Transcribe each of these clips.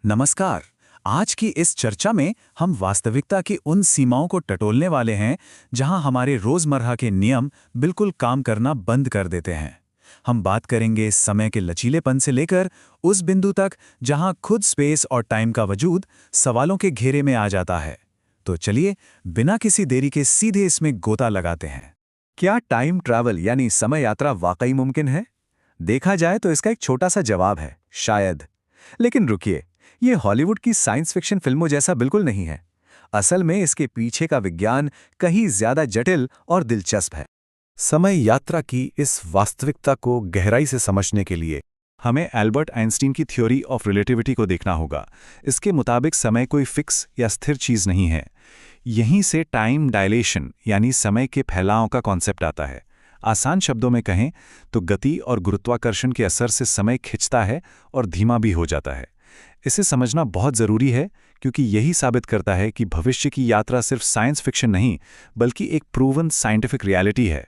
नमस्कार। आज की इस चर्चा में हम वास्तविकता की उन सीमाओं को टटोलने वाले हैं जहां हमारे रोजमर्रा के नियम बिल्कुल काम करना बंद कर देते हैं। हम बात करेंगे समय के लचीलेपन से लेकर उस बिंदु तक जहां खुद स्पेस और टाइम का वजूद सवालों के घेरे में आ जाता है। तो चलिए बिना किसी देरी के सीधे इसमें गोता लगाते हैं। क्या टाइम ट्रैवल यानी समय यात्रा वाकई मुमकिन है? देखा जाए तो इसका एक छोटा सा जवाब है, शायद। लेकिन रुकिए, ये हॉलीवुड की साइंस फिक्शन फिल्मों जैसा बिल्कुल नहीं है। असल में इसके पीछे का विज्ञान कहीं ज्यादा जटिल और दिलचस्प है। समय यात्रा की इस वास्तविकता को गहराई से समझने के लिए हमें एल्बर्ट आइंस्टीन की थ्योरी ऑफ रिलेटिविटी को देखना होगा। इसके मुताबिक समय कोई फिक्स या स्थिर चीज नहीं है। यहीं से टाइम डायलेशन यानी समय के फैलाव का कॉन्सेप्ट आता है। आसान शब्दों में कहें तो गति और गुरुत्वाकर्षण के असर से समय खिंचता है और धीमा भी हो जाता है। इसे समझना बहुत ज़रूरी है क्योंकि यही साबित करता है कि भविष्य की यात्रा सिर्फ साइंस फिक्शन नहीं बल्कि एक प्रूवन साइंटिफिक रियलिटी है।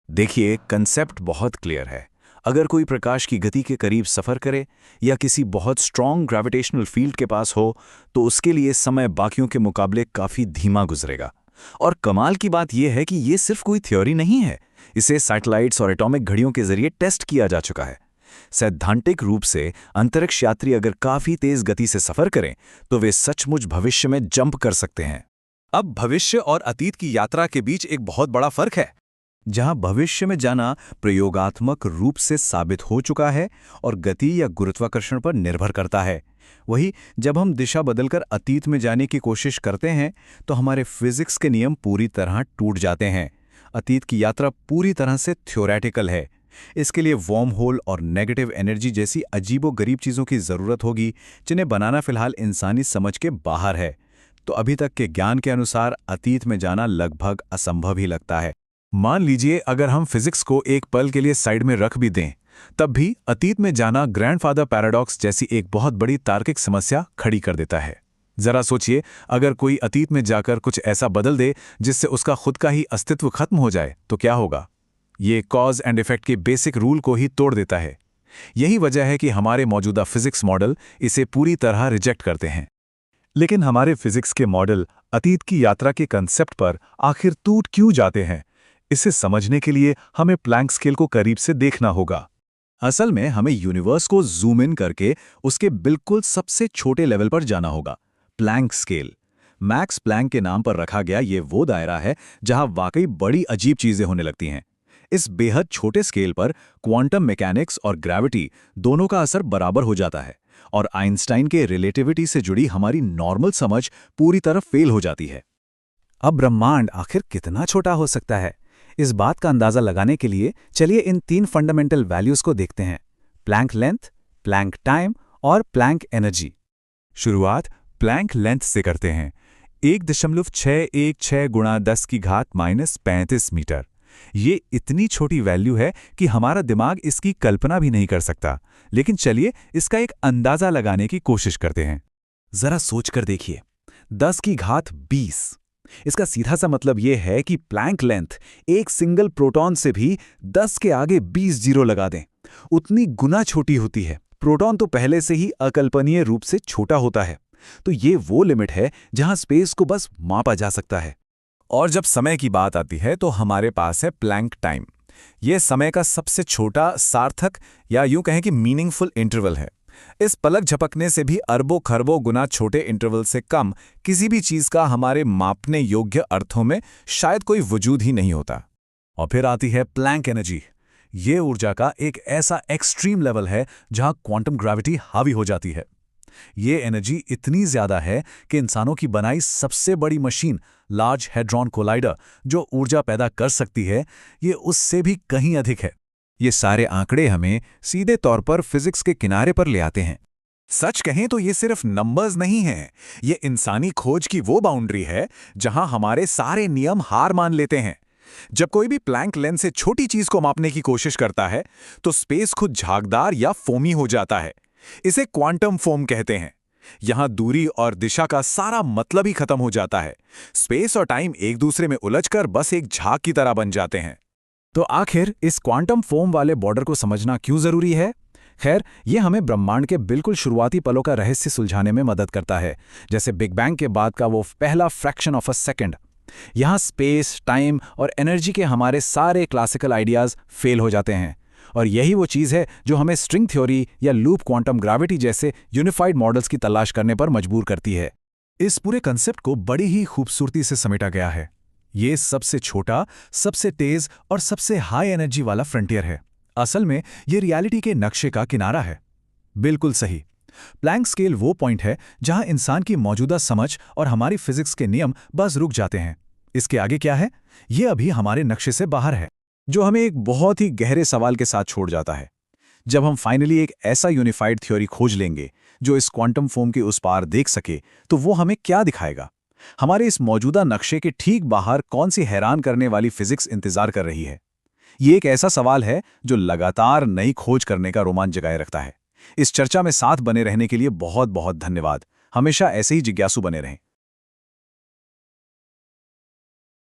देखिए, कंसेप्ट बहुत क्लियर है। अगर कोई प्रकाश की गति के करीब सफर करे या किसी बहुत स्ट्रॉन्ग ग्रेविटेशनल फील्ड के पास हो तो उसके लिए समय बाकियों के मुकाबले काफी धीमा गुजरेगा। और कमाल की बात यह है कि ये सिर्फ कोई थ्योरी नहीं है, इसे सैटेलाइट्स और एटॉमिक घड़ियों के जरिए टेस्ट किया जा चुका है। सैद्धांतिक रूप से अंतरिक्ष यात्री अगर काफी तेज गति से सफर करें तो वे सचमुच भविष्य में जंप कर सकते हैं। अब भविष्य और अतीत की यात्रा के बीच एक बहुत बड़ा फर्क है। जहां भविष्य में जाना प्रयोगात्मक रूप से साबित हो चुका है और गति या गुरुत्वाकर्षण पर निर्भर करता है, वही जब हम दिशा बदलकर अतीत में जाने की कोशिश करते हैं तो हमारे फिजिक्स के नियम पूरी तरह टूट जाते हैं। अतीत की यात्रा पूरी तरह से थ्योरेटिकल है। इसके लिए वॉर्म होल और नेगेटिव एनर्जी जैसी अजीबोगरीब चीज़ों की ज़रूरत होगी, जिन्हें बनाना फिलहाल इंसानी समझ के बाहर है। तो अभी तक के ज्ञान के अनुसार अतीत में जाना लगभग असंभव ही लगता है। मान लीजिए अगर हम फिजिक्स को एक पल के लिए साइड में रख भी दें, तब भी अतीत में जाना ग्रैंडफादर पैराडॉक्स जैसी एक बहुत बड़ी तार्किक समस्या खड़ी कर देता है। जरा सोचिए, अगर कोई अतीत में जाकर कुछ ऐसा बदल दे जिससे उसका खुद का ही अस्तित्व खत्म हो जाए तो क्या होगा? ये कॉज एंड इफेक्ट के बेसिक रूल को ही तोड़ देता है। यही वजह है कि हमारे मौजूदा फिजिक्स मॉडल इसे पूरी तरह रिजेक्ट करते हैं। लेकिन हमारे फिजिक्स के मॉडल अतीत की यात्रा के कंसेप्ट पर आखिर टूट क्यों जाते हैं? इसे समझने के लिए हमें प्लैंक स्केल को करीब से देखना होगा। असल में हमें यूनिवर्स को जूम इन करके उसके बिल्कुल सबसे छोटे लेवल पर जाना होगा। प्लैंक स्केल मैक्स प्लैंक के नाम पर रखा गया ये वो दायरा है जहां वाकई बड़ी अजीब चीजें होने लगती हैं। इस बेहद छोटे स्केल पर क्वांटम मैकेनिक्स और ग्रेविटी दोनों का असर बराबर हो जाता है और आइंस्टाइन के रिलेटिविटी से जुड़ी हमारी नॉर्मल समझ पूरी तरह फेल हो जाती है। अब ब्रह्मांड आखिर कितना छोटा हो सकता है? इस बात का अंदाजा लगाने के लिए चलिए इन 3 फंडामेंटल वैल्यूज को देखते हैं: प्लैंक लेंथ, प्लैंक टाइम और प्लैंक एनर्जी। शुरुआत प्लैंक लेंथ से करते हैं। 1.616 गुणा 10 की घात -35 मीटर। ये इतनी छोटी वैल्यू है कि हमारा दिमाग इसकी कल्पना भी नहीं कर सकता। लेकिन चलिए इसका एक अंदाजा लगाने की कोशिश करते हैं। जरा सोचकर देखिए, 10 की घात 20। इसका सीधा सा मतलब यह है कि प्लैंक लेंथ एक सिंगल प्रोटॉन से भी 10 के आगे 20 जीरो लगा दें, उतनी गुना छोटी होती है। प्रोटॉन तो पहले से ही अकल्पनीय रूप से छोटा होता है। तो ये वो लिमिट है जहां स्पेस को बस मापा जा सकता है। और जब समय की बात आती है तो हमारे पास है प्लैंक टाइम। यह समय का सबसे छोटा सार्थक या यूं कहें कि मीनिंगफुल इंटरवल है। इस पलक झपकने से भी अरबों खरबों गुना छोटे इंटरवल से कम किसी भी चीज का हमारे मापने योग्य अर्थों में शायद कोई वजूद ही नहीं होता। और फिर आती है प्लैंक एनर्जी। ये ऊर्जा का एक ऐसा एक्सट्रीम लेवल है जहां क्वांटम ग्रेविटी हावी हो जाती है। ये एनर्जी इतनी ज्यादा है कि इंसानों की बनाई सबसे बड़ी मशीन लार्ज हैड्रॉन कोलाइडर जो ऊर्जा पैदा कर सकती है, ये उससे भी कहीं अधिक है। ये सारे आंकड़े हमें सीधे तौर पर फिजिक्स के किनारे पर ले आते हैं। सच कहें तो ये सिर्फ नंबर्स नहीं हैं, ये इंसानी खोज की वो बाउंड्री है जहां हमारे सारे नियम हार मान लेते हैं। जब कोई भी प्लैंक लेंथ से छोटी चीज को मापने की कोशिश करता है तो स्पेस खुद झागदार या फोमी हो जाता है। इसे क्वांटम फोम कहते हैं। यहां दूरी और दिशा का सारा मतलब ही खत्म हो जाता है। स्पेस और टाइम एक दूसरे में उलझकर बस एक झाग की तरह बन जाते हैं। तो आखिर इस क्वांटम फोम वाले बॉर्डर को समझना क्यों जरूरी है? खैर, ये हमें ब्रह्मांड के बिल्कुल शुरुआती पलों का रहस्य सुलझाने में मदद करता है, जैसे बिग बैंग के बाद का वो पहला फ्रैक्शन ऑफ अ सेकंड। यहाँ स्पेस, टाइम और एनर्जी के हमारे सारे क्लासिकल आइडियाज फेल हो जाते हैं, और यही वो चीज़ है जो हमें स्ट्रिंग थ्योरी या लूप क्वांटम ग्रेविटी जैसे यूनिफाइड मॉडल्स की तलाश करने पर मजबूर करती है। इस पूरे कंसेप्ट को बड़ी ही खूबसूरती से समेटा गया है। ये सबसे छोटा, सबसे तेज और सबसे हाई एनर्जी वाला फ्रंटियर है। असल में ये रियलिटी के नक्शे का किनारा है। बिल्कुल सही। प्लैंक स्केल वो पॉइंट है जहां इंसान की मौजूदा समझ और हमारी फिजिक्स के नियम बस रुक जाते हैं। इसके आगे क्या है, ये अभी हमारे नक्शे से बाहर है, जो हमें एक बहुत ही गहरे सवाल के साथ छोड़ जाता है। जब हम फाइनली एक ऐसा यूनिफाइड थ्योरी खोज लेंगे जो इस क्वांटम फोम के उस पार देख सके, तो वो हमें क्या दिखाएगा? हमारे इस मौजूदा नक्शे के ठीक बाहर कौन सी हैरान करने वाली फिजिक्स इंतजार कर रही है? ये एक ऐसा सवाल है जो लगातार नई खोज करने का रोमांच जगाए रखता है। इस चर्चा में साथ बने रहने के लिए बहुत बहुत धन्यवाद। हमेशा ऐसे ही जिज्ञासु बने रहें।